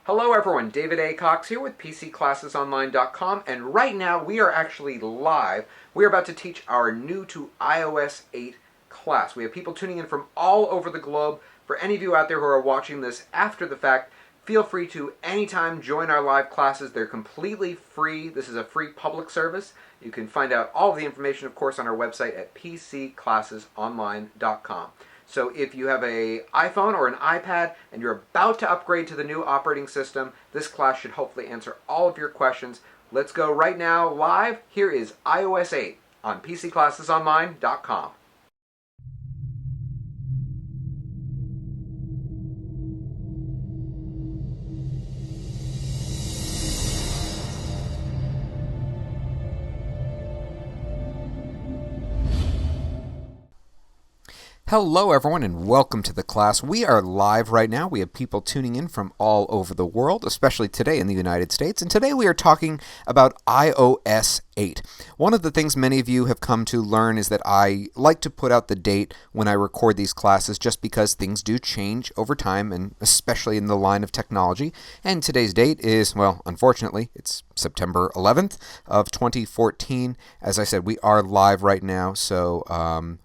Hello everyone, David A. Cox here with PCClassesOnline.com, and right now we are actually live. We are about to teach our new to iOS 8 class. We have people tuning in from all over the globe. For any of you out there who are watching this after the fact, feel free to anytime join our live classes. They're completely free. This is a free public service. You can find out all of the information, of course, on our website at PCClassesOnline.com. So if you have an iPhone or an iPad and you're about to upgrade to the new operating system, this class should hopefully answer all of your questions. Let's go right now live. Here is iOS 8 on PCClassesOnline.com. Hello everyone and welcome to the class. We are live right now. We have people tuning in from all over the world, especially today in the United States. And today we are talking about iOS 8. One of the things many of you have come to learn is that I like to put out the date when I record these classes just because things do change over time, and especially in the line of technology. And today's date is, well, unfortunately, it's September 11th of 2014. As I said, we are live right now, so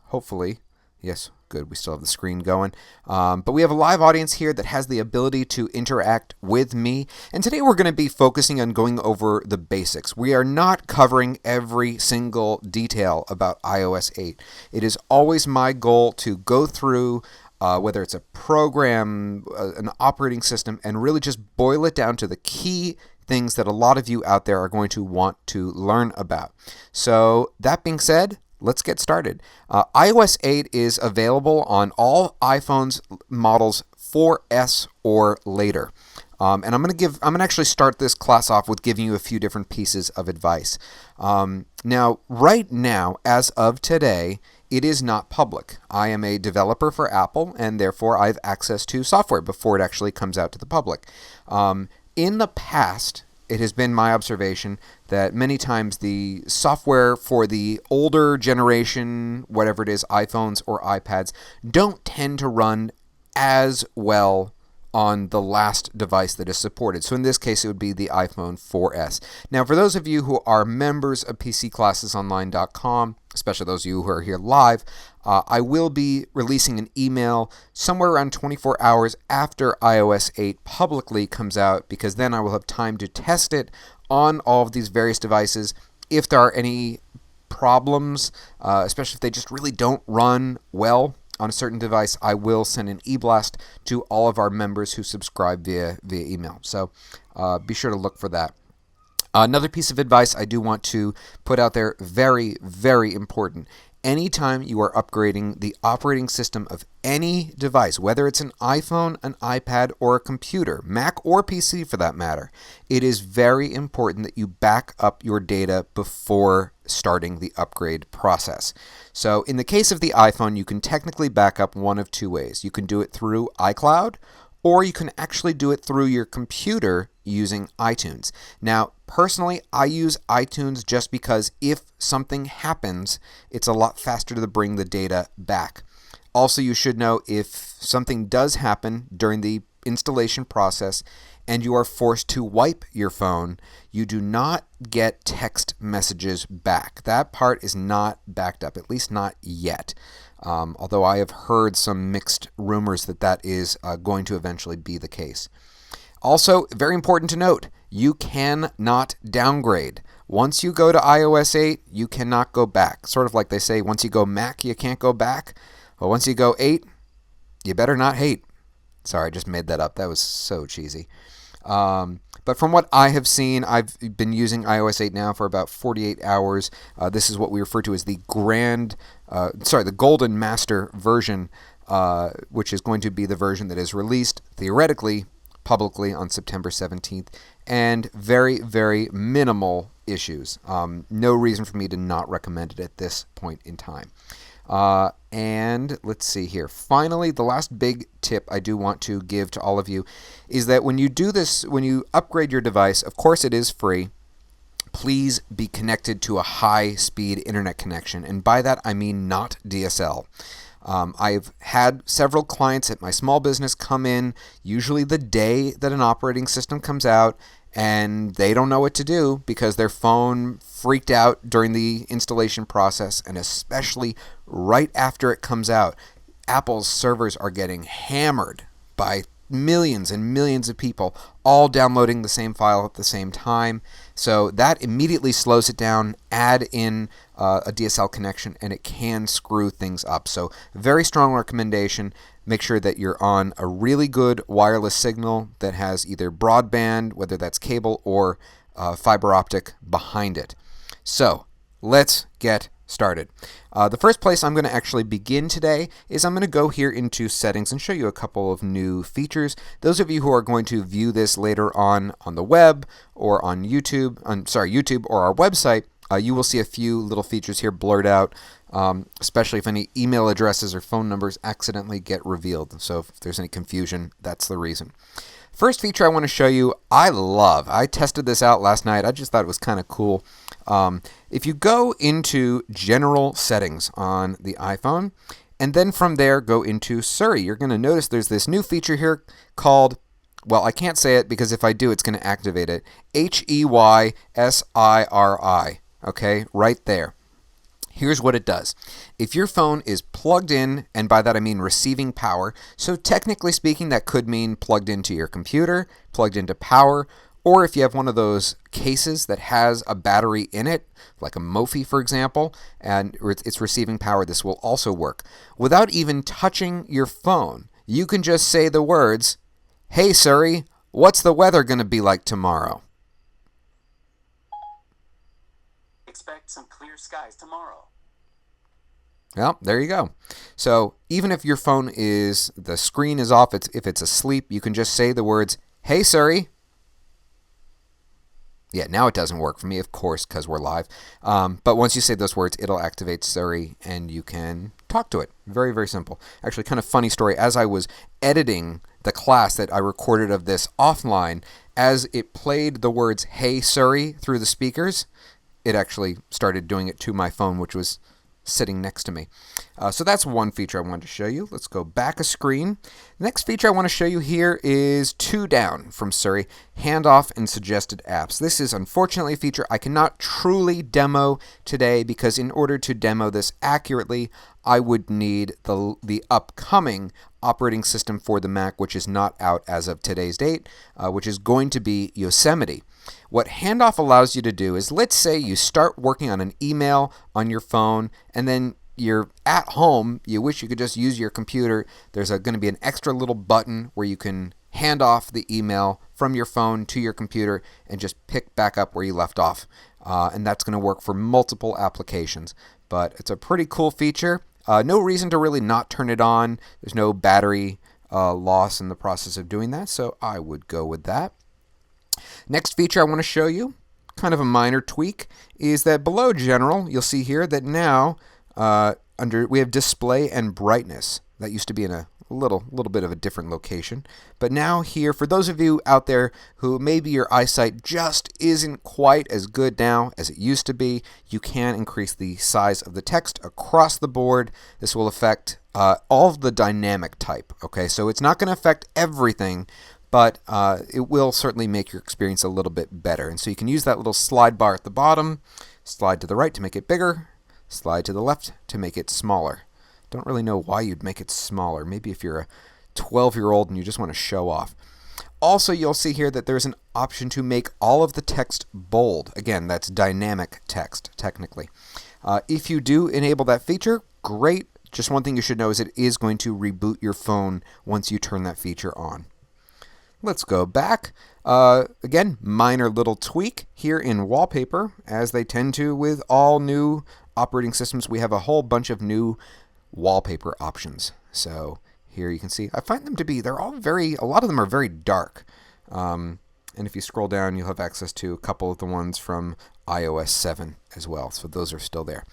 hopefully... Yes, good. We still have the screen going. But we have a live audience here that has the ability to interact with me. And today we're going to be focusing on going over the basics. We are not covering every single detail about iOS 8. It is always my goal to go through whether it's a program, an operating system, and really just boil it down to the key things that a lot of you out there are going to want to learn about. So that being said, let's get started. iOS 8 is available on all iPhones models 4S or later. And I'm going to actually start this class off with giving you a few different pieces of advice. Now, right now, as of today, it is not public. I am a developer for Apple, and therefore I have access to software before it actually comes out to the public. In the past, it has been my observation that many times the software for the older generation, whatever it is, iPhones or iPads, don't tend to run as well on the last device that is supported. So in this case, it would be the iPhone 4S. Now, for those of you who are members of PCClassesOnline.com, especially those of you who are here live, I will be releasing an email somewhere around 24 hours after iOS 8 publicly comes out, because then I will have time to test it on all of these various devices. If there are any problems, especially if they just really don't run well on a certain device, I will send an e-blast to all of our members who subscribe via email. So be sure to look for that. Another piece of advice I do want to put out there, very, very important. Anytime you are upgrading the operating system of any device, whether it's an iPhone, an iPad, or a computer, Mac or PC for that matter, it is very important that you back up your data before starting the upgrade process. So in the case of the iPhone, you can technically back up one of two ways. You can do it through iCloud, or you can actually do it through your computer using iTunes. Now, personally, I use iTunes just because if something happens, it's a lot faster to bring the data back. Also, you should know if something does happen during the installation process and you are forced to wipe your phone, you do not get text messages back. That part is not backed up, at least not yet. Although I have heard some mixed rumors that that is going to eventually be the case. Also, very important to note, you cannot downgrade. Once you go to iOS 8, you cannot go back. Sort of like they say, once you go Mac, you can't go back. Well, once you go 8, you better not hate. Sorry, I just made that up. That was so cheesy. But from what I have seen, I've been using iOS 8 now for about 48 hours. This is what we refer to as the Golden Master version, which is going to be the version that is released theoretically publicly on September 17th, and very, very minimal issues. No reason for me to not recommend it at this point in time. And let's see here. Finally, the last big tip I do want to give to all of you is that when you do this, when you upgrade your device, of course it is free. Please be connected to a high-speed internet connection. And by that, I mean not DSL. I've had several clients at my small business come in, usually the day that an operating system comes out, and they don't know what to do because their phone freaked out during the installation process, and especially right after it comes out. Apple's servers are getting hammered by millions and millions of people all downloading the same file at the same time. So that immediately slows it down. Add in a DSL connection and it can screw things up. So very strong recommendation. Make sure that you're on a really good wireless signal that has either broadband, whether that's cable or fiber optic behind it. So let's get started. The first place I'm going to actually begin today is I'm going to go here into settings and show you a couple of new features. Those of you who are going to view this later on the web or on YouTube or our website, you will see a few little features here blurred out, especially if any email addresses or phone numbers accidentally get revealed. So if there's any confusion, that's the reason. First feature I want to show you, I tested this out last night. I just thought it was kind of cool. If you go into General Settings on the iPhone, and then from there go into Siri, you're going to notice there's this new feature here called, well, I can't say it because if I do, it's going to activate it. HEYSIRI. Okay, right there. Here's what it does. If your phone is plugged in, and by that I mean receiving power, so technically speaking that could mean plugged into your computer, plugged into power, or if you have one of those cases that has a battery in it, like a Mophie for example, and it's receiving power, this will also work. Without even touching your phone, you can just say the words, "Hey Siri, what's the weather going to be like tomorrow?" Expect some clear skies tomorrow. Well, there you go. So even if your phone the screen is off, if it's asleep, you can just say the words, "Hey Siri." Yeah, now it doesn't work for me, of course, because we're live. But once you say those words, it'll activate Siri and you can talk to it. Very, very simple. Actually, kind of funny story. As I was editing the class that I recorded of this offline, as it played the words, "Hey Siri," through the speakers, it actually started doing it to my phone, which was sitting next to me. So that's one feature I wanted to show you. Let's go back a screen. The next feature I want to show you here is 2 down from Siri, handoff and suggested apps. This is unfortunately a feature I cannot truly demo today because in order to demo this accurately, I would need the upcoming operating system for the Mac, which is not out as of today's date, which is going to be Yosemite. What handoff allows you to do is, let's say you start working on an email on your phone and then you're at home, you wish you could just use your computer. There's going to be an extra little button where you can hand off the email from your phone to your computer and just pick back up where you left off. And that's going to work for multiple applications. But it's a pretty cool feature. No reason to really not turn it on. There's no battery loss in the process of doing that, so I would go with that. Next feature I want to show you, kind of a minor tweak, is that below General, you'll see here that now we have Display and Brightness. That used to be in a little bit of a different location. But now here, for those of you out there who maybe your eyesight just isn't quite as good now as it used to be, you can increase the size of the text across the board. This will affect all of the dynamic type. Okay, so it's not going to affect everything, but it will certainly make your experience a little bit better. And so you can use that little slide bar at the bottom, slide to the right to make it bigger, slide to the left to make it smaller. Don't really know why you'd make it smaller. Maybe if you're a 12-year-old and you just want to show off. Also, you'll see here that there's an option to make all of the text bold. Again, that's dynamic text, technically. If you do enable that feature, great. Just one thing you should know is it is going to reboot your phone once you turn that feature on. Let's go back. Again, minor little tweak here in wallpaper, as they tend to with all new operating systems. We have a whole bunch of new wallpaper options. So here you can see, I find them to be, a lot of them are very dark. And if you scroll down, you'll have access to a couple of the ones from iOS 7 as well. So those are still there.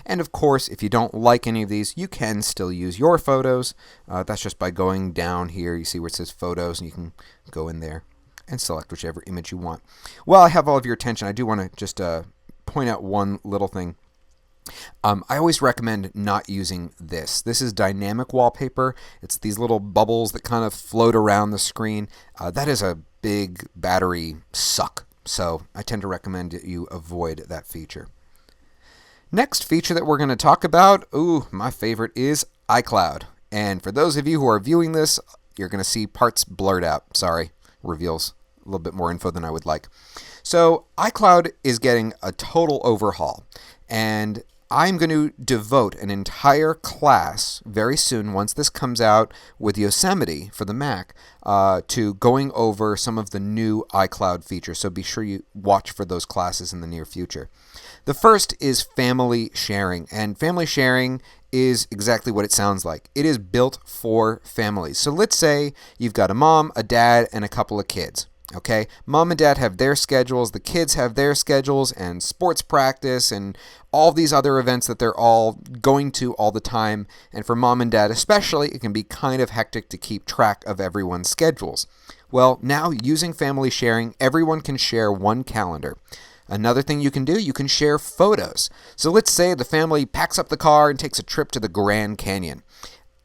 And of course, if you don't like any of these, you can still use your photos. That's just by going down here. You see where it says photos, and you can go in there and select whichever image you want. While I have all of your attention, I do want to just point out one little thing. I always recommend not using this. This is dynamic wallpaper. It's these little bubbles that kind of float around the screen. That is a big battery suck, so I tend to recommend that you avoid that feature. Next feature that we're going to talk about, my favorite, is iCloud. And for those of you who are viewing this, you're going to see parts blurred out. Sorry, reveals a little bit more info than I would like. So iCloud is getting a total overhaul, and I'm going to devote an entire class very soon, once this comes out with Yosemite for the Mac, to going over some of the new iCloud features. So be sure you watch for those classes in the near future. The first is family sharing, and family sharing is exactly what it sounds like. It is built for families. So let's say you've got a mom, a dad, and a couple of kids. Okay, mom and dad have their schedules, the kids have their schedules, and sports practice, and all these other events that they're all going to all the time. And for mom and dad especially, it can be kind of hectic to keep track of everyone's schedules. Well, now using family sharing, everyone can share one calendar. Another thing you can do, you can share photos. So let's say the family packs up the car and takes a trip to the Grand Canyon.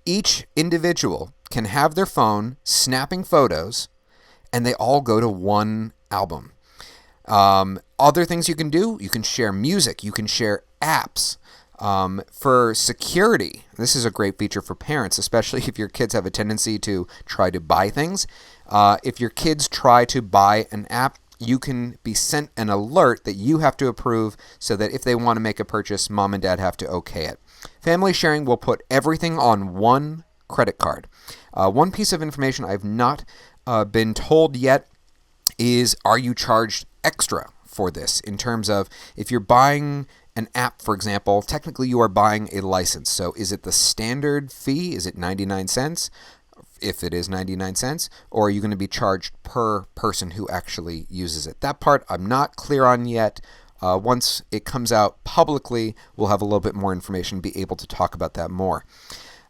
Each individual can have their phone snapping photos, and they all go to one album. Other things you can do, you can share music, you can share apps. For security, this is a great feature for parents, especially if your kids have a tendency to try to buy things. If your kids try to buy an app, you can be sent an alert that you have to approve, so that if they want to make a purchase, mom and dad have to okay it. Family sharing will put everything on one credit card. One piece of information I've not been told yet is, are you charged extra for this? In terms of, if you're buying an app, for example, technically you are buying a license. So is it the standard fee? Is it 99 cents? If it is 99 cents, or are you going to be charged per person who actually uses it? That part I'm not clear on yet. Once it comes out publicly, we'll have a little bit more information, be able to talk about that more.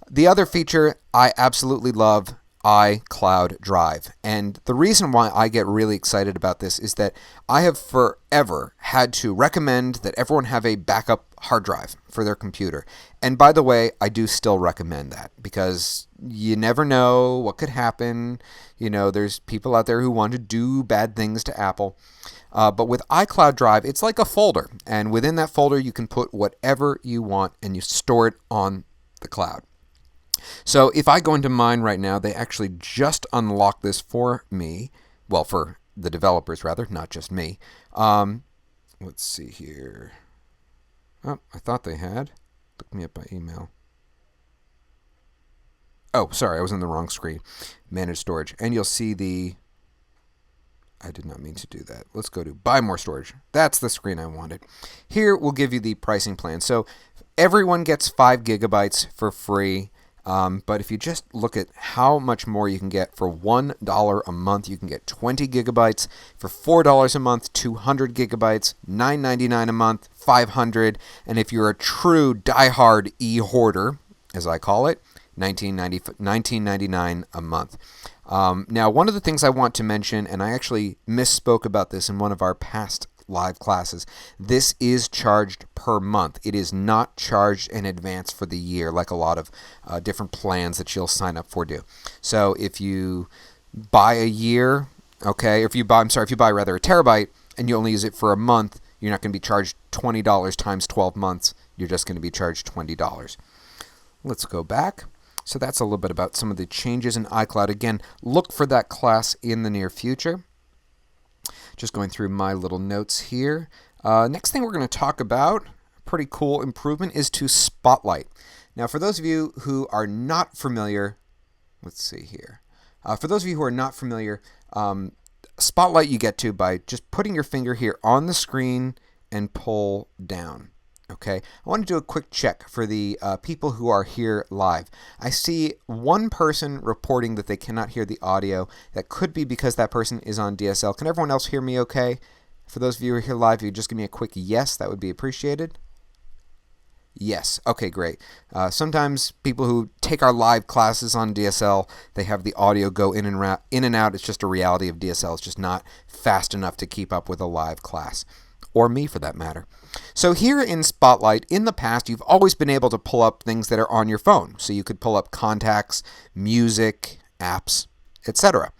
The other feature I absolutely love, iCloud Drive. And the reason why I get really excited about this is that I have forever had to recommend that everyone have a backup hard drive for their computer. And by the way, I do still recommend that, because you never know what could happen. You know, there's people out there who want to do bad things to Apple. But with iCloud Drive, it's like a folder. And within that folder, you can put whatever you want, and you store it on the cloud. So if I go into mine right now, they actually just unlocked this for me. Well, for the developers, rather, not just me. Let's see here. Oh, I thought they had. Look me up by email. Oh, sorry, I was in the wrong screen. Manage storage. And you'll see I did not mean to do that. Let's go to buy more storage. That's the screen I wanted. Here, we'll give you the pricing plan. So everyone gets 5 gigabytes for free. But if you just look at how much more you can get for $1 a month, you can get 20 gigabytes. For $4 a month, 200 gigabytes, $9.99 a month, 500. And if you're a true diehard e-hoarder, as I call it, $19.99 a month. Now, one of the things I want to mention, and I actually misspoke about this in one of our past live classes, this is charged per month. It is not charged in advance for the year like a lot of different plans that you'll sign up for do. So if you buy a year, okay, if you buy a terabyte and you only use it for a month, you're not going to be charged $20 times 12 months. You're just going to be charged $20. Let's go back. So that's a little bit about some of the changes in iCloud. Again, look for that class in the near future. Just going through my little notes here. Next thing we're going to talk about, pretty cool improvement, is to Spotlight. Now, for those of you who are not familiar, let's see here. For those of you who are not familiar, Spotlight you get to by just putting your finger here on the screen and pull down. Okay, I want to do a quick check for the people who are here live. I see one person reporting that they cannot hear the audio. That could be because that person is on DSL. Can everyone else hear me okay? For those of you who are here live, if you just give me a quick yes, that would be appreciated. Yes. Okay, great. Sometimes people who take our live classes on DSL, they have the audio go in and out. It's just a reality of DSL. It's just not fast enough to keep up with a live class. or me for that matter. So here in Spotlight, in the past, you've always been able to pull up things that are on your phone. So you could pull up contacts, music, apps, etc.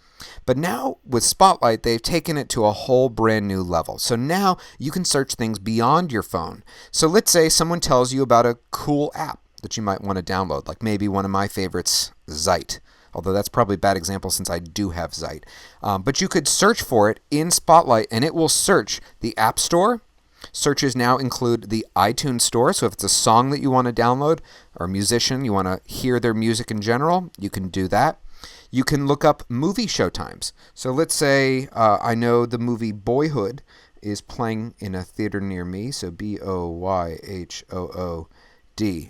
But now with Spotlight, they've taken it to a whole brand new level. So now you can search things beyond your phone. So let's say someone tells you about a cool app that you might want to download, like maybe one of my favorites, Zeit. Although that's probably a bad example since I do have Zeit. But you could search for it in Spotlight, and it will search the App Store. Searches now include the iTunes Store, so if it's a song that you want to download, or a musician, you want to hear their music in general, you can do that. You can look up movie showtimes. So let's say I know the movie Boyhood is playing in a theater near me, so Boyhood.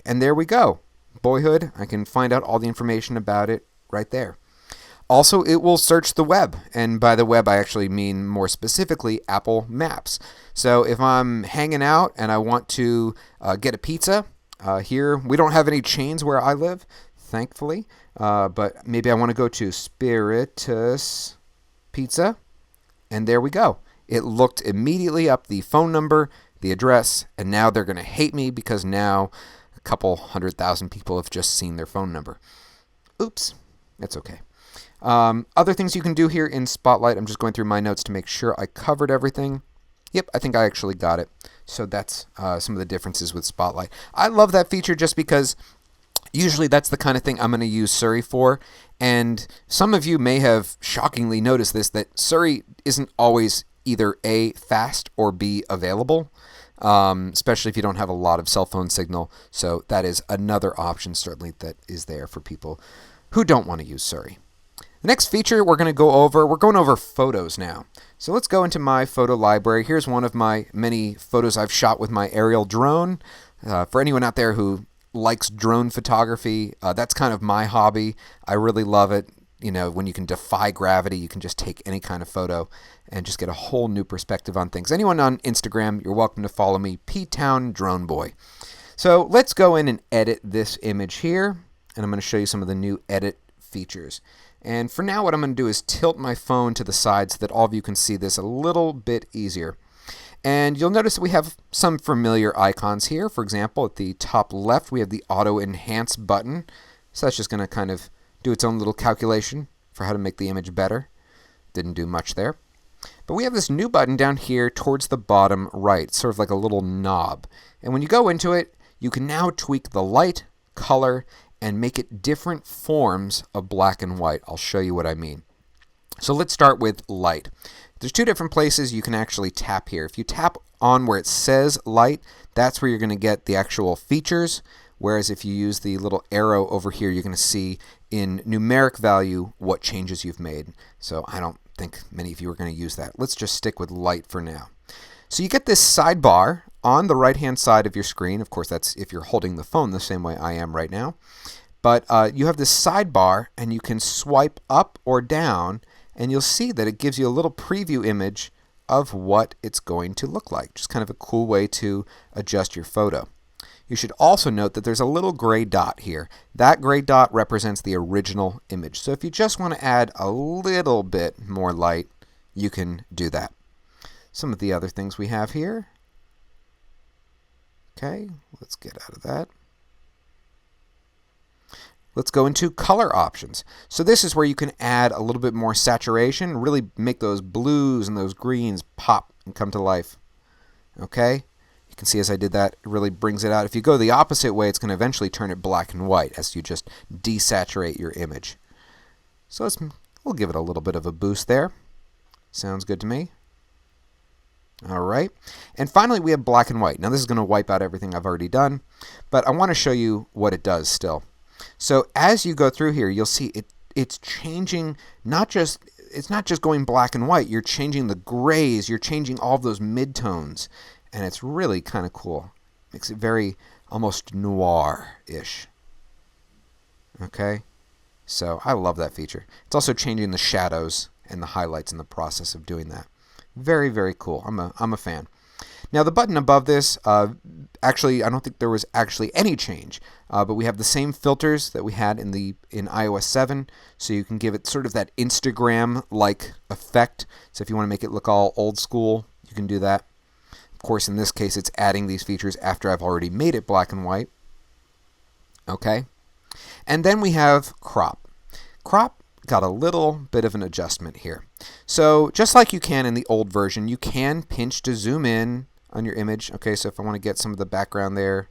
And there we go. Boyhood, I can find out all the information about it right there. Also, it will search the web, and by the web I actually mean more specifically Apple Maps. So if I'm hanging out and I want to get a pizza, here we don't have any chains where I live, thankfully, but maybe I want to go to Spiritus Pizza, and there we go. It looked immediately up the phone number, the address, and now they're going to hate me because now a couple 100,000 people have just seen their phone number. Oops, it's okay. Other things you can do here in Spotlight, I'm just going through my notes to make sure I covered everything. Yep, I think I actually got it. So that's some of the differences with Spotlight. I love that feature just because usually that's the kind of thing I'm going to use Siri for. And some of you may have shockingly noticed this, that Siri isn't always either A, fast, or B, available. Especially if you don't have a lot of cell phone signal. So that is another option certainly that is there for people who don't want to use Siri. The next feature we're going over photos now. So let's go into my photo library. Here's one of my many photos I've shot with my aerial drone. For anyone out there who likes drone photography, that's kind of my hobby. I really love it. You know, when you can defy gravity, you can just take any kind of photo and just get a whole new perspective on things. Anyone on Instagram, you're welcome to follow me, P-Town Drone Boy. So let's go in and edit this image here, and I'm going to show you some of the new edit features. And for now, what I'm going to do is tilt my phone to the side so that all of you can see this a little bit easier. And you'll notice that we have some familiar icons here. For example, at the top left, we have the Auto Enhance button. So that's just going to kind of do its own little calculation for how to make the image better. Didn't do much there. But we have this new button down here towards the bottom right, sort of like a little knob. And when you go into it, you can now tweak the light, color, and make it different forms of black and white. I'll show you what I mean. So let's start with light. There's two different places you can actually tap here. If you tap on where it says light, that's where you're going to get the actual features. Whereas if you use the little arrow over here, you're going to see in numeric value what changes you've made. So I don't think many of you are going to use that. Let's just stick with light for now. So you get this sidebar on the right-hand side of your screen. Of course, that's if you're holding the phone the same way I am right now. But you have this sidebar, and you can swipe up or down, and you'll see that it gives you a little preview image of what it's going to look like. Just kind of a cool way to adjust your photo. You should also note that there's a little gray dot here. That gray dot represents the original image. So if you just want to add a little bit more light, you can do that. Some of the other things we have here. Okay, let's get out of that. Let's go into color options. So this is where you can add a little bit more saturation, really make those blues and those greens pop and come to life. Okay, you can see as I did that, it really brings it out. If you go the opposite way, it's going to eventually turn it black and white as you just desaturate your image. So we'll give it a little bit of a boost there. Sounds good to me. All right, and finally we have black and white. Now this is going to wipe out everything I've already done, but I want to show you what it does still. So as you go through here, you'll see it's changing, it's not just going black and white, you're changing the grays, you're changing all of those midtones, and it's really kind of cool. Makes it very almost noir-ish. Okay, so I love that feature. It's also changing the shadows and the highlights in the process of doing that. Very, very cool. I'm a fan. Now the button above this, actually I don't think there was actually any change, but we have the same filters that we had in iOS 7, so you can give it sort of that Instagram-like effect. So if you want to make it look all old school, you can do that. Of course, in this case, it's adding these features after I've already made it black and white. Okay. And then we have crop. Crop got a little bit of an adjustment here. So just like you can in the old version, you can pinch to zoom in on your image. Okay, so if I want to get some of the background there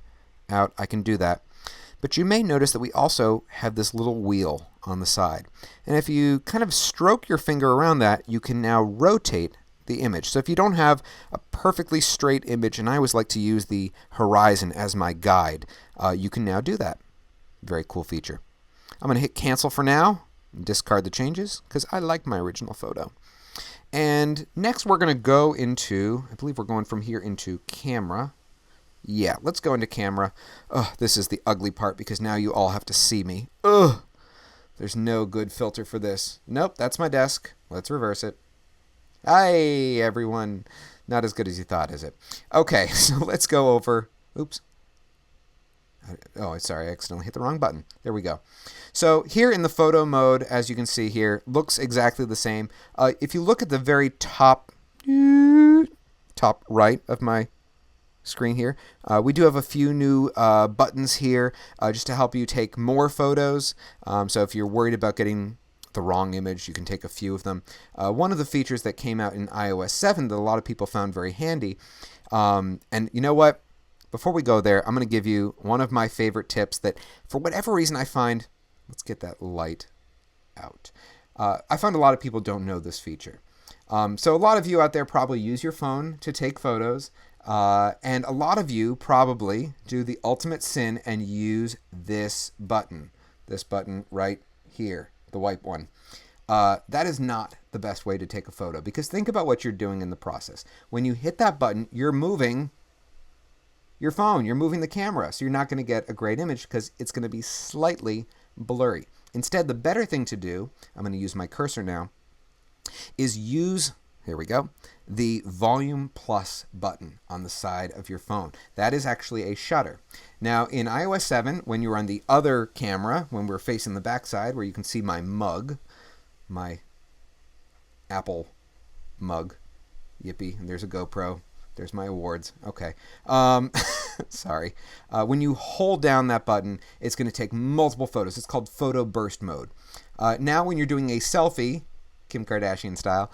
out, I can do that. But you may notice that we also have this little wheel on the side. And if you kind of stroke your finger around that, you can now rotate the image. So if you don't have a perfectly straight image, and I always like to use the horizon as my guide, you can now do that. Very cool feature. I'm going to hit cancel for now and discard the changes because I like my original photo. And next we're going to go into, I believe we're going from here into camera. Yeah, let's go into camera. Ugh, this is the ugly part because now you all have to see me. Ugh, there's no good filter for this. Nope, that's my desk. Let's reverse it. Hi, everyone. Not as good as you thought, is it? Okay, so let's go over. Oops. Oh, sorry, I accidentally hit the wrong button. There we go. So here in the photo mode, as you can see here, looks exactly the same. If you look at the very top right of my screen here, we do have a few new buttons here just to help you take more photos. So if you're worried about getting the wrong image, you can take a few of them. One of the features that came out in iOS 7 that a lot of people found very handy, and you know what? Before we go there, I'm going to give you one of my favorite tips that, for whatever reason, I find, let's get that light out. I find a lot of people don't know this feature. So a lot of you out there probably use your phone to take photos, and a lot of you probably do the ultimate sin and use this button right here, the white one. That is not the best way to take a photo, because think about what you're doing in the process. When you hit that button, you're moving your phone, you're moving the camera, so you're not going to get a great image because it's going to be slightly blurry. Instead, the better thing to do, I'm going to use my cursor now, is use, here we go, the volume plus button on the side of your phone. That is actually a shutter. Now, in iOS 7, when you were on the other camera, when we're facing the backside, where you can see my mug, my Apple mug, yippee, and there's a GoPro. There's my awards. Okay. Sorry. When you hold down that button, it's going to take multiple photos. It's called photo burst mode. Now when you're doing a selfie, Kim Kardashian style,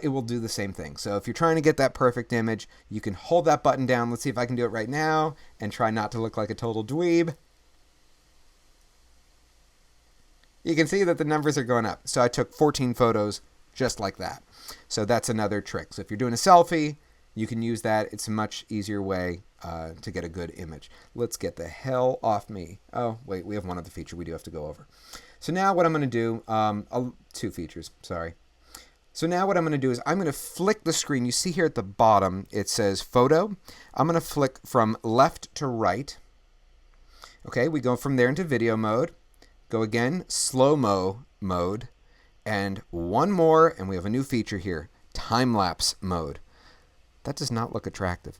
it will do the same thing. So if you're trying to get that perfect image, you can hold that button down. Let's see if I can do it right now and try not to look like a total dweeb. You can see that the numbers are going up. So I took 14 photos just like that. So that's another trick. So if you're doing a selfie, you can use that. It's a much easier way to get a good image. Let's get the hell off me. Oh, wait, we have one other feature we do have to go over. So now what I'm going to do, two features, sorry. So now what I'm going to do is I'm going to flick the screen. You see here at the bottom, it says photo. I'm going to flick from left to right. Okay, we go from there into video mode. Go again, slow-mo mode. And one more, and we have a new feature here, time-lapse mode. That does not look attractive.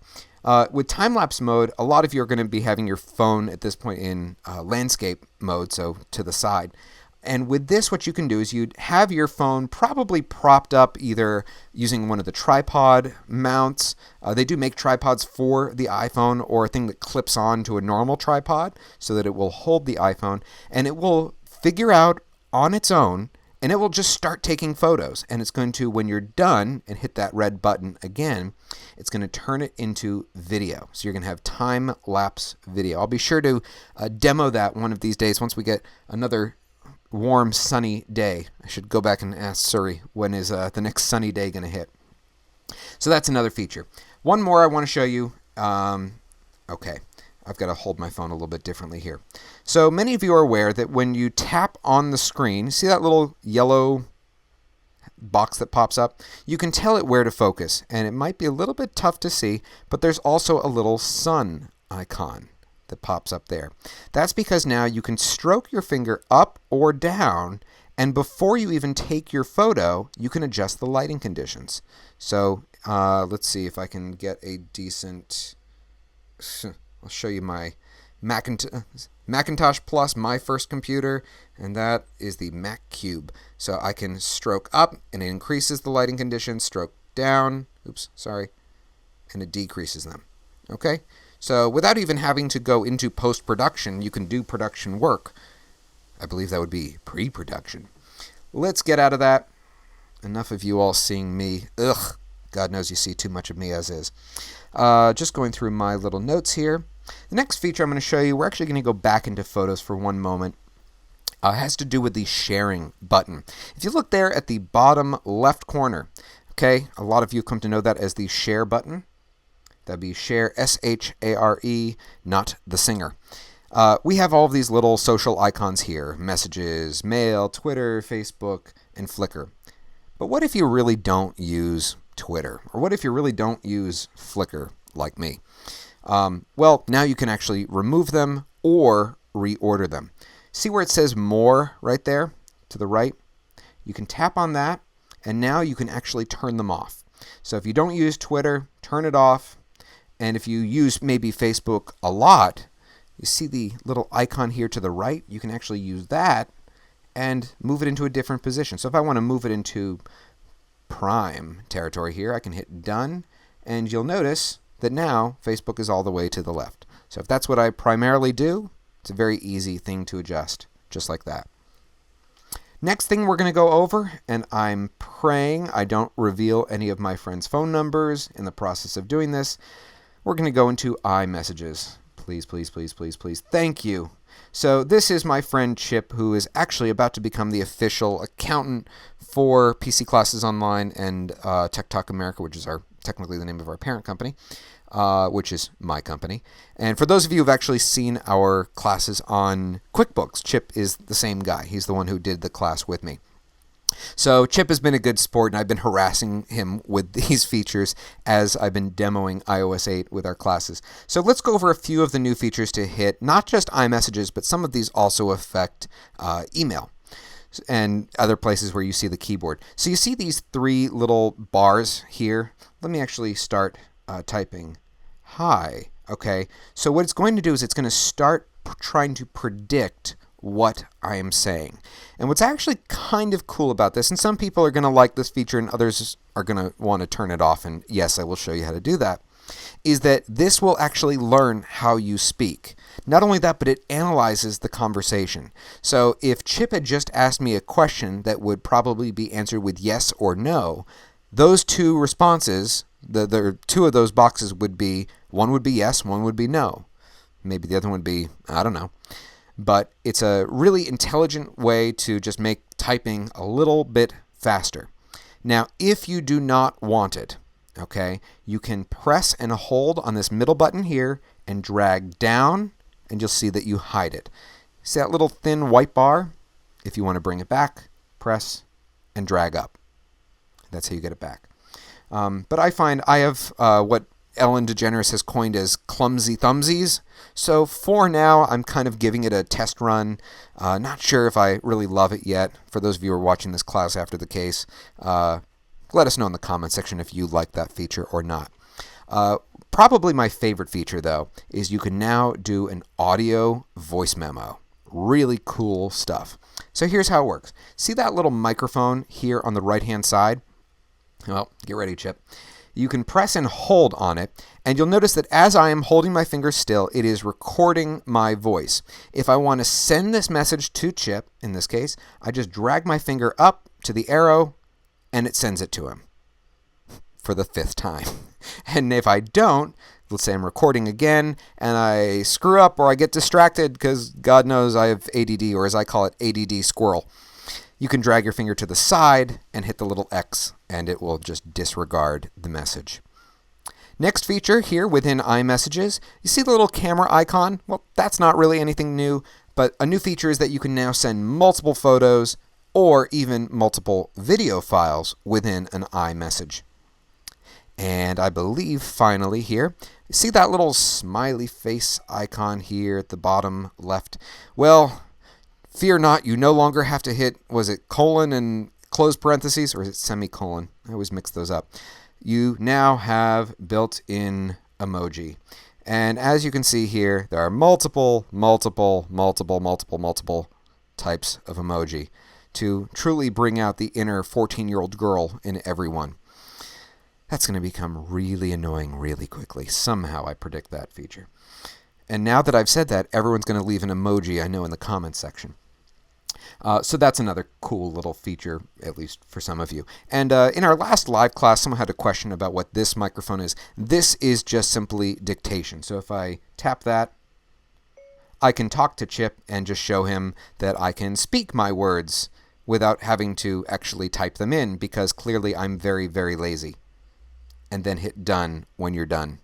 With time-lapse mode, a lot of you are going to be having your phone at this point in landscape mode, so to the side. And with this, what you can do is you'd have your phone probably propped up either using one of the tripod mounts. They do make tripods for the iPhone, or a thing that clips on to a normal tripod so that it will hold the iPhone. And it will figure out on its own, and it will just start taking photos. And it's going to, when you're done and hit that red button again, it's going to turn it into video. So you're going to have time-lapse video. I'll be sure to demo that one of these days once we get another warm, sunny day. I should go back and ask Siri, when is the next sunny day going to hit? So that's another feature. One more I want to show you. Okay. I've got to hold my phone a little bit differently here. So many of you are aware that when you tap on the screen, see that little yellow box that pops up? You can tell it where to focus, and it might be a little bit tough to see, but there's also a little sun icon that pops up there. That's because now you can stroke your finger up or down, and before you even take your photo, you can adjust the lighting conditions. So let's see if I can get a decent... I'll show you my Macintosh Plus, my first computer, and that is the Mac Cube. So I can stroke up, and it increases the lighting conditions, stroke down, oops, sorry, and it decreases them. Okay? So without even having to go into post-production, you can do production work. I believe that would be pre-production. Let's get out of that. Enough of you all seeing me. Ugh. God knows you see too much of me as is. Just going through my little notes here. The next feature I'm going to show you, we're actually going to go back into Photos for one moment. It has to do with the sharing button. If you look there at the bottom left corner, okay, a lot of you come to know that as the share button. That'd be share, S-H-A-R-E, not the singer. We have all of these little social icons here, messages, mail, Twitter, Facebook, and Flickr. But what if you really don't use Twitter? Or what if you really don't use Flickr like me? Well, now you can actually remove them or reorder them. See where it says more right there to the right? You can tap on that, and now you can actually turn them off. So if you don't use Twitter, turn it off. And if you use maybe Facebook a lot, you see the little icon here to the right? You can actually use that and move it into a different position. So if I want to move it into Prime territory here, I can hit Done, and you'll notice that now Facebook is all the way to the left. So if that's what I primarily do, it's a very easy thing to adjust, just like that. Next thing we're going to go over, and I'm praying I don't reveal any of my friends' phone numbers in the process of doing this, we're going to go into iMessages. Please, please, please, please, please. Thank you. So this is my friend Chip, who is actually about to become the official accountant for PC Classes Online and Tech Talk America, which is technically the name of our parent company, which is my company. And for those of you who've actually seen our classes on QuickBooks, Chip is the same guy. He's the one who did the class with me. So Chip has been a good sport, and I've been harassing him with these features as I've been demoing iOS 8 with our classes. So let's go over a few of the new features to hit, not just iMessages, but some of these also affect email and other places where you see the keyboard. So you see these three little bars here. Let me actually start typing hi. Okay, so what it's going to do is it's going to start trying to predict what I am saying. And what's actually kind of cool about this, and some people are going to like this feature and others are going to want to turn it off, and yes, I will show you how to do that, is that this will actually learn how you speak. Not only that, but it analyzes the conversation. So if Chip had just asked me a question that would probably be answered with yes or no, those two responses, the two of those boxes would be, one would be yes, one would be no. Maybe the other one would be, I don't know. But it's a really intelligent way to just make typing a little bit faster. Now, if you do not want it, okay, you can press and hold on this middle button here and drag down, and you'll see that you hide it. See that little thin white bar? If you want to bring it back, press and drag up. That's how you get it back. But I find I have what Ellen DeGeneres has coined as clumsy thumbsies. So for now, I'm kind of giving it a test run. Not sure if I really love it yet. For those of you who are watching this class after the case, let us know in the comment section if you like that feature or not. Probably my favorite feature, though, is you can now do an audio voice memo. Really cool stuff. So here's how it works. See that little microphone here on the right-hand side? Well, get ready, Chip. You can press and hold on it, and you'll notice that as I am holding my finger still, it is recording my voice. If I want to send this message to Chip, in this case, I just drag my finger up to the arrow, and it sends it to him for the 5th time. And if I don't, let's say I'm recording again, and I screw up or I get distracted because God knows I have ADD, or as I call it, ADD squirrel. You can drag your finger to the side and hit the little X, and it will just disregard the message. Next feature here within iMessages, you see the little camera icon? Well, that's not really anything new, but a new feature is that you can now send multiple photos or even multiple video files within an iMessage. And I believe finally here, you see that little smiley face icon here at the bottom left? Well, fear not, you no longer have to hit, was it colon and close parentheses, or is it semicolon? I always mix those up. You now have built-in emoji. And as you can see here, there are multiple types of emoji to truly bring out the inner 14-year-old girl in everyone. That's going to become really annoying really quickly. Somehow I predict that feature. And now that I've said that, everyone's going to leave an emoji, I know, in the comments section. So that's another cool little feature, at least for some of you. And in our last live class, someone had a question about what this microphone is. This is just simply dictation. So if I tap that, I can talk to Chip and just show him that I can speak my words without having to actually type them in, because clearly I'm very, very lazy. And then hit done when you're done.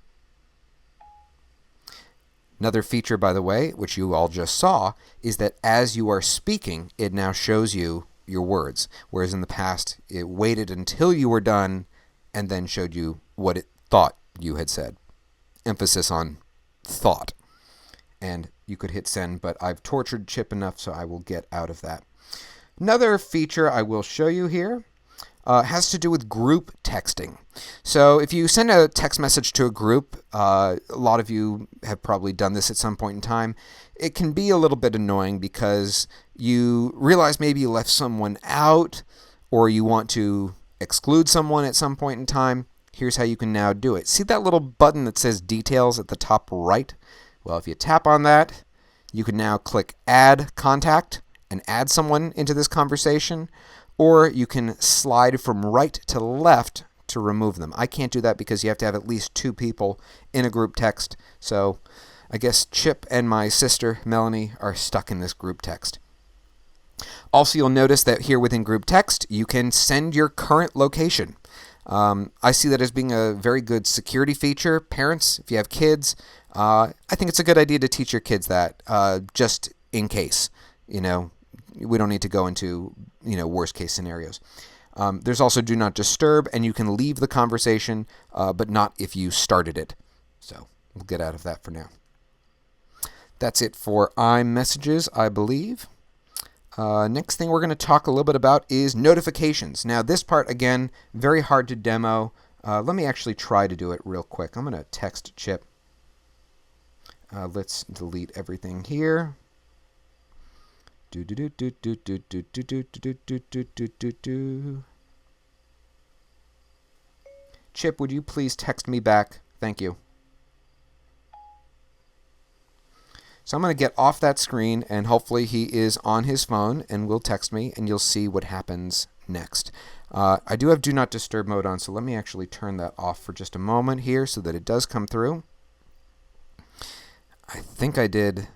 Another feature, by the way, which you all just saw, is that as you are speaking, it now shows you your words, whereas in the past, it waited until you were done and then showed you what it thought you had said. Emphasis on thought. And you could hit send, but I've tortured Chip enough, so I will get out of that. Another feature I will show you here has to do with group texting. So if you send a text message to a group, a lot of you have probably done this at some point in time. It can be a little bit annoying because you realize maybe you left someone out or you want to exclude someone at some point in time. Here's how you can now do it. See that little button that says details at the top right? Well, if you tap on that, you can now click add contact and add someone into this conversation. Or you can slide from right to left to remove them. I can't do that because you have to have at least 2 people in a group text. So I guess Chip and my sister, Melanie, are stuck in this group text. Also, you'll notice that here within group text, you can send your current location. I see that as being a very good security feature. Parents, if you have kids, I think it's a good idea to teach your kids that, just in case, we don't need to go into, worst case scenarios. There's also do not disturb, and you can leave the conversation, but not if you started it. So we'll get out of that for now. That's it for iMessages, I believe. Next thing we're going to talk a little bit about is notifications. Now this part, again, very hard to demo. Let me actually try to do it real quick. I'm going to text Chip. Let's delete everything here. Chip, would you please text me back? Thank you. So I'm going to get off that screen, and hopefully he is on his phone and will text me, and you'll see what happens next. I do have Do Not Disturb mode on, so let me actually turn that off for just a moment here so that it does come through. I think I did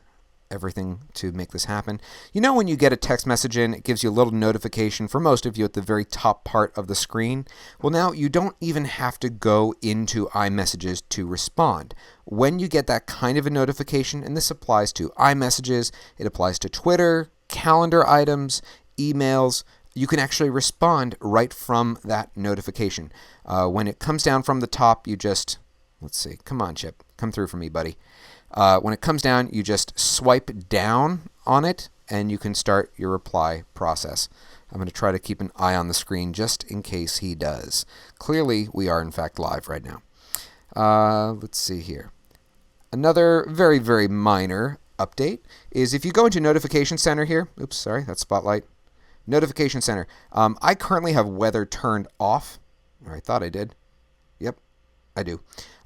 everything to make this happen. When you get a text message in, it gives you a little notification for most of you at the very top part of the screen. Well, now you don't even have to go into iMessages to respond. When you get that kind of a notification, and this applies to iMessages, it applies to Twitter, calendar items, emails, you can actually respond right from that notification. When it comes down from the top, you just, let's see, come on, Chip, come through for me, buddy. When it comes down, you just swipe down on it, and you can start your reply process. I'm going to try to keep an eye on the screen just in case he does. Clearly, we are in fact live right now. Let's see here. Another very, very minor update is if you go into Notification Center here. Oops, sorry, that's Spotlight. Notification Center. I currently have weather turned off. Or I thought I did. Yep, I do.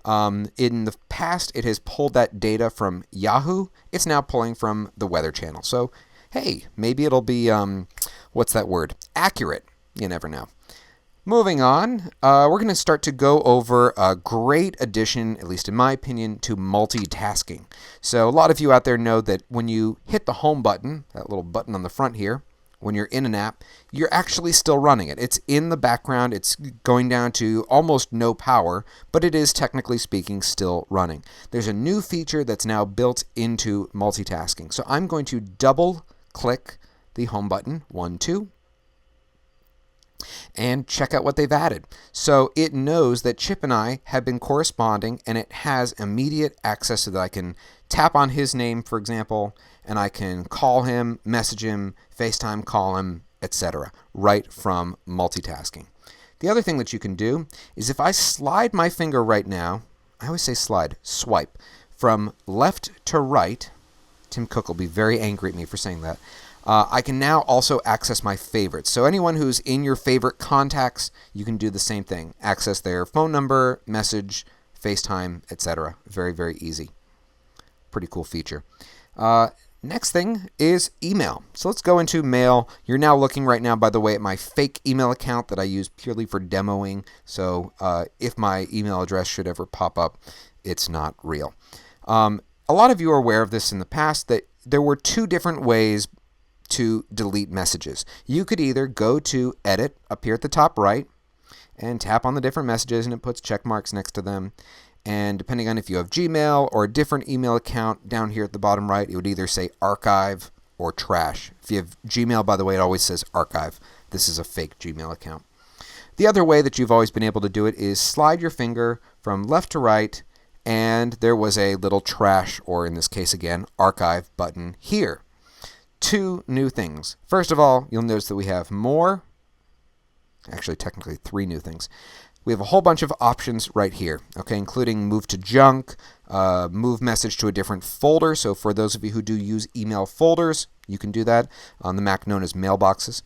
In the past, it has pulled that data from Yahoo. It's now pulling from the Weather Channel. So, hey, maybe it'll be, what's that word? Accurate. You never know. Moving on, we're going to start to go over a great addition, at least in my opinion, to multitasking. So a lot of you out there know that when you hit the home button, that little button on the front here, when you're in an app, you're actually still running it. It's in the background. It's going down to almost no power, but it is technically speaking still running. There's a new feature that's now built into multitasking. So I'm going to double click the home button, 1, 2, and check out what they've added. So it knows that Chip and I have been corresponding, and it has immediate access so that I can tap on his name, for example, and I can call him, message him, FaceTime call him, etc. right from multitasking. The other thing that you can do is if I slide my finger right now, I always say slide, swipe, from left to right, Tim Cook will be very angry at me for saying that. I can now also access my favorites. So anyone who's in your favorite contacts, you can do the same thing. Access their phone number, message, FaceTime, etc. Very, very easy. Pretty cool feature. Next thing is email. So let's go into mail. You're now looking right now, by the way, at my fake email account that I use purely for demoing. So if my email address should ever pop up, it's not real. A lot of you are aware of this in the past, that there were two different ways to delete messages. You could either go to Edit up here at the top right and tap on the different messages, and it puts check marks next to them. And depending on if you have Gmail or a different email account, down here at the bottom right, it would either say archive or trash. If you have Gmail, by the way, it always says archive. This is a fake Gmail account. The other way that you've always been able to do it is slide your finger from left to right, and there was a little trash, or in this case again, archive button here. Two new things. First of all, you'll notice that we have more, actually technically three new things. We have a whole bunch of options right here, okay, including move to junk, move message to a different folder. So for those of you who do use email folders, you can do that on the Mac, known as mailboxes.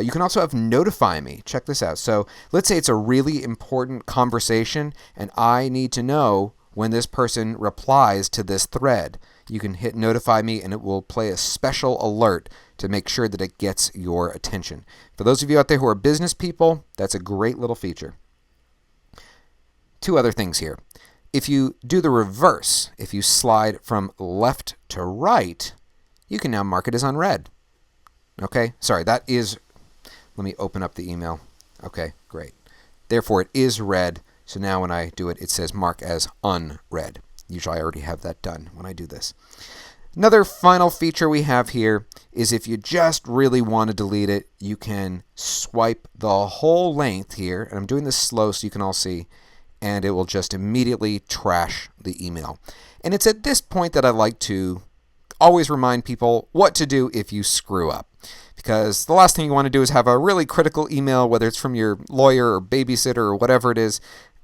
You can also have notify me. Check this out. So let's say it's a really important conversation and I need to know when this person replies to this thread. You can hit notify me and it will play a special alert to make sure that it gets your attention. For those of you out there who are business people, that's a great little feature. Two other things here. If you do the reverse, if you slide from left to right, you can now mark it as unread. Okay, sorry, that is, let me open up the email. Okay, great. Therefore, it is read, so now when I do it, it says mark as unread. Usually I already have that done when I do this. Another final feature we have here is if you just really want to delete it, you can swipe the whole length here, and I'm doing this slow so you can all see, and it will just immediately trash the email. And it's at this point that I like to always remind people what to do if you screw up. Because the last thing you want to do is have a really critical email, whether it's from your lawyer or babysitter or whatever it is,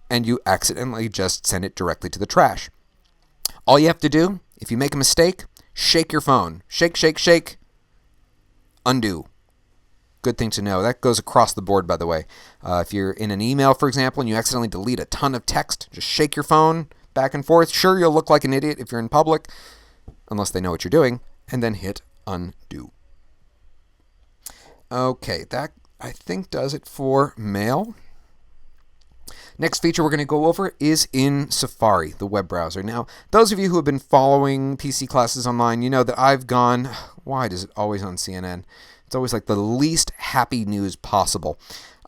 and you accidentally just send it directly to the trash. All you have to do, if you make a mistake, shake your phone. Shake, shake, shake. Undo. Good thing to know. That goes across the board, by the way. If you're in an email, for example, and you accidentally delete a ton of text, just shake your phone back and forth. Sure, you'll look like an idiot if you're in public, unless they know what you're doing, and then hit undo. Okay, that I think does it for mail. Next feature we're going to go over is in Safari, the web browser. Now, those of you who have been following PC Classes Online, you know that I've gone, why is it always on CNN? It's always like the least happy news possible.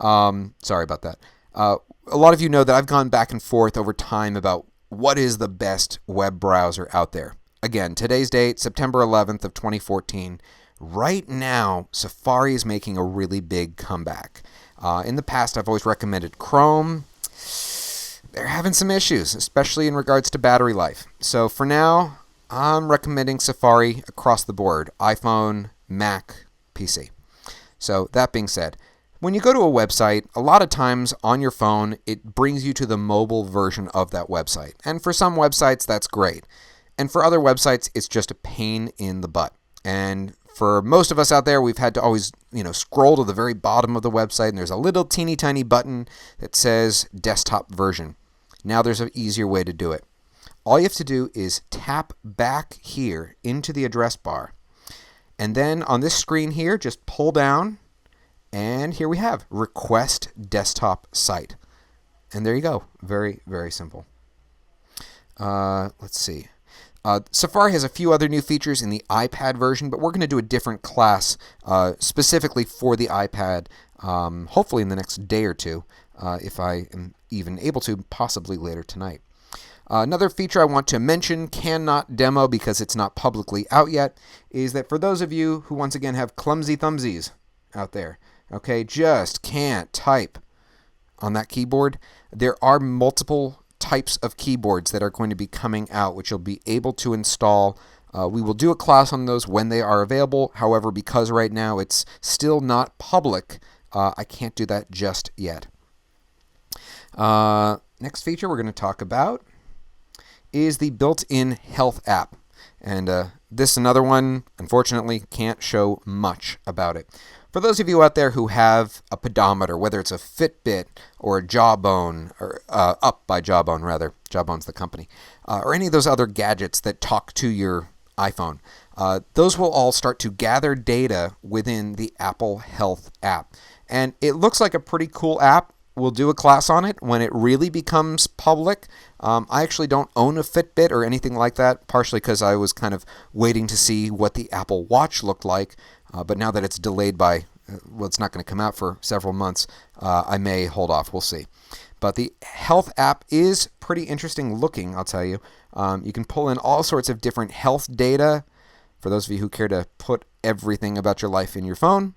Sorry about that. A lot of you know that I've gone back and forth over time about what is the best web browser out there. Again, today's date, September 11th of 2014. Right now, Safari is making a really big comeback. In the past, I've always recommended Chrome. They're having some issues, especially in regards to battery life. So for now, I'm recommending Safari across the board. iPhone, Mac, PC. So that being said, when you go to a website, a lot of times on your phone, it brings you to the mobile version of that website. And for some websites, that's great. And for other websites, it's just a pain in the butt. And for most of us out there, we've had to always, scroll to the very bottom of the website, and there's a little teeny tiny button that says desktop version. Now there's an easier way to do it. All you have to do is tap back here into the address bar. And then on this screen here, just pull down, and here we have Request Desktop Site. And there you go. Very, very simple. Let's see. Safari has a few other new features in the iPad version, but we're going to do a different class specifically for the iPad, hopefully in the next day or two, if I am even able to, possibly later tonight. Another feature I want to mention, cannot demo because it's not publicly out yet, is that for those of you who once again have clumsy thumbsies out there, okay, just can't type on that keyboard, there are multiple types of keyboards that are going to be coming out, which you'll be able to install. We will do a class on those when they are available. However, because right now it's still not public, I can't do that just yet. Next feature we're going to talk about is the built-in health app. And This another one, unfortunately, can't show much about it. For those of you out there who have a pedometer, whether it's a Fitbit or a Jawbone, or Up by Jawbone rather, Jawbone's the company, or any of those other gadgets that talk to your iPhone, those will all start to gather data within the Apple Health app. And it looks like a pretty cool app. We'll do a class on it when it really becomes public. I actually don't own a Fitbit or anything like that, partially because I was kind of waiting to see what the Apple Watch looked like. But now that it's delayed by, it's not going to come out for several months, I may hold off. We'll see. But the Health app is pretty interesting looking, I'll tell you. You can pull in all sorts of different health data. For those of you who care to put everything about your life in your phone,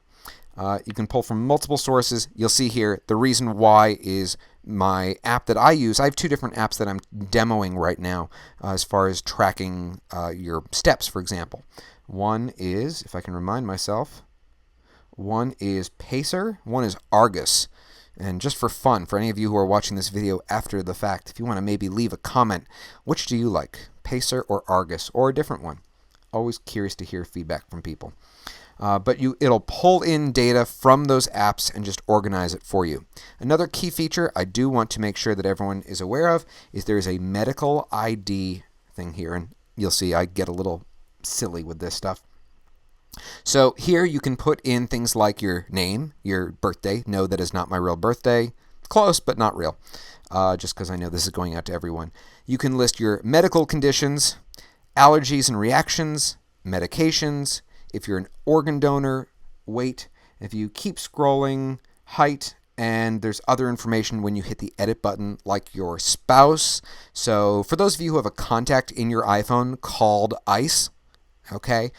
you can pull from multiple sources. You'll see here the reason why is my app that I use. I have two different apps that I'm demoing right now as far as tracking your steps, for example. One is, if I can remind myself, one is Pacer, one is Argus. And just for fun, for any of you who are watching this video after the fact, if you want to maybe leave a comment, which do you like, Pacer or Argus, or a different one? Always curious to hear feedback from people. But it'll pull in data from those apps and just organize it for you. Another key feature I do want to make sure that everyone is aware of is there is a medical ID thing here, and you'll see I get a little silly with this stuff. So here you can put in things like your name, your birthday. No, that is not my real birthday. Close, but not real, just because I know this is going out to everyone. You can list your medical conditions, allergies and reactions, medications, if you're an organ donor, weight. If you keep scrolling, height, and there's other information when you hit the edit button, like your spouse. So for those of you who have a contact in your iPhone called ICE, okay,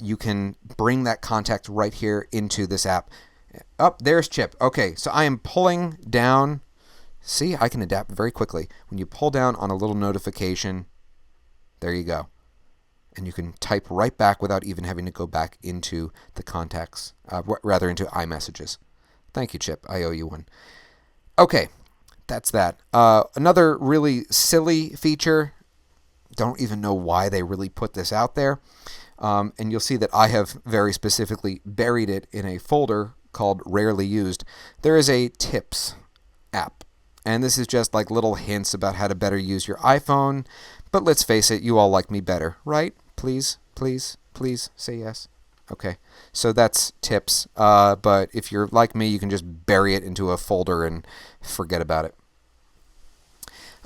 you can bring that contact right here into this app. Oh, there's Chip. Okay, so I am pulling down. See, I can adapt very quickly. When you pull down on a little notification, there you go. And you can type right back without even having to go back into the contacts, rather into iMessages. Thank you, Chip. I owe you one. Okay, that's that. Another really silly feature. Don't even know why they really put this out there. And you'll see that I have very specifically buried it in a folder called Rarely Used. There is a Tips app. And this is just like little hints about how to better use your iPhone. But let's face it, you all like me better, right? Please, please, please say yes. Okay, so that's Tips. But if you're like me, you can just bury it into a folder and forget about it.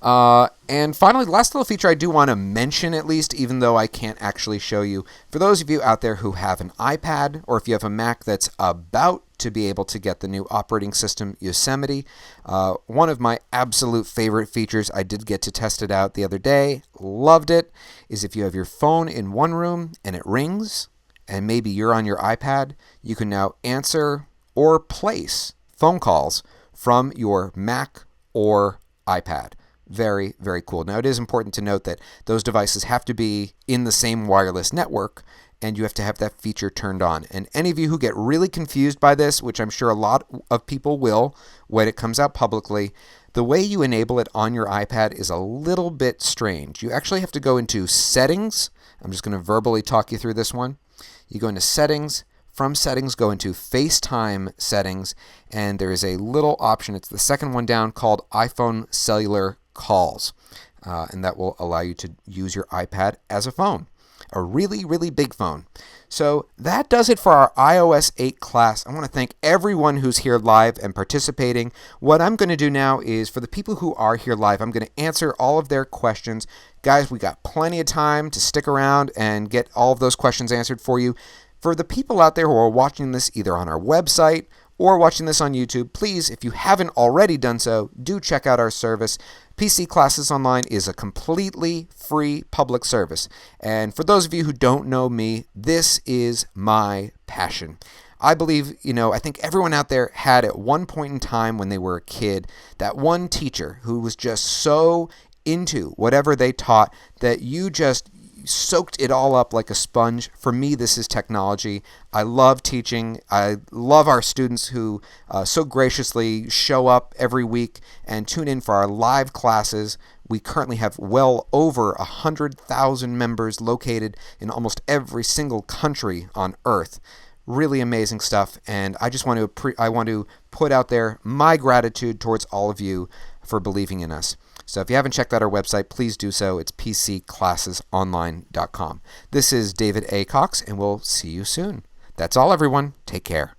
And finally, the last little feature I do want to mention at least, even though I can't actually show you, for those of you out there who have an iPad, or if you have a Mac that's about to be able to get the new operating system, Yosemite, one of my absolute favorite features, I did get to test it out the other day, loved it, is if you have your phone in one room and it rings, and maybe you're on your iPad, you can now answer or place phone calls from your Mac or iPad. Very, very cool. Now, it is important to note that those devices have to be in the same wireless network, and you have to have that feature turned on. And any of you who get really confused by this, which I'm sure a lot of people will when it comes out publicly, the way you enable it on your iPad is a little bit strange. You actually have to go into Settings. I'm just going to verbally talk you through this one. You go into Settings. From Settings, go into FaceTime Settings, and there is a little option. It's the second one down called iPhone Cellular Calls, and that will allow you to use your iPad as a phone, a really, really big phone. So that does it for our iOS 8 class. I want to thank everyone who's here live and participating. What I'm going to do now is, for the people who are here live, I'm going to answer all of their questions. Guys, we got plenty of time to stick around and get all of those questions answered for you. For the people out there who are watching this either on our website or watching this on YouTube, please, if you haven't already done so, do check out our service. PC Classes Online is a completely free public service. And for those of you who don't know me, this is my passion. I believe, I think everyone out there had at one point in time when they were a kid, that one teacher who was just so into whatever they taught that you just soaked it all up like a sponge. For me, this is technology. I love teaching. I love our students who so graciously show up every week and tune in for our live classes. We currently have well over 100,000 members located in almost every single country on Earth. Really amazing stuff, and I just want to put out there my gratitude towards all of you for believing in us. So if you haven't checked out our website, please do so. It's pcclassesonline.com. This is David A. Cox, and we'll see you soon. That's all, everyone. Take care.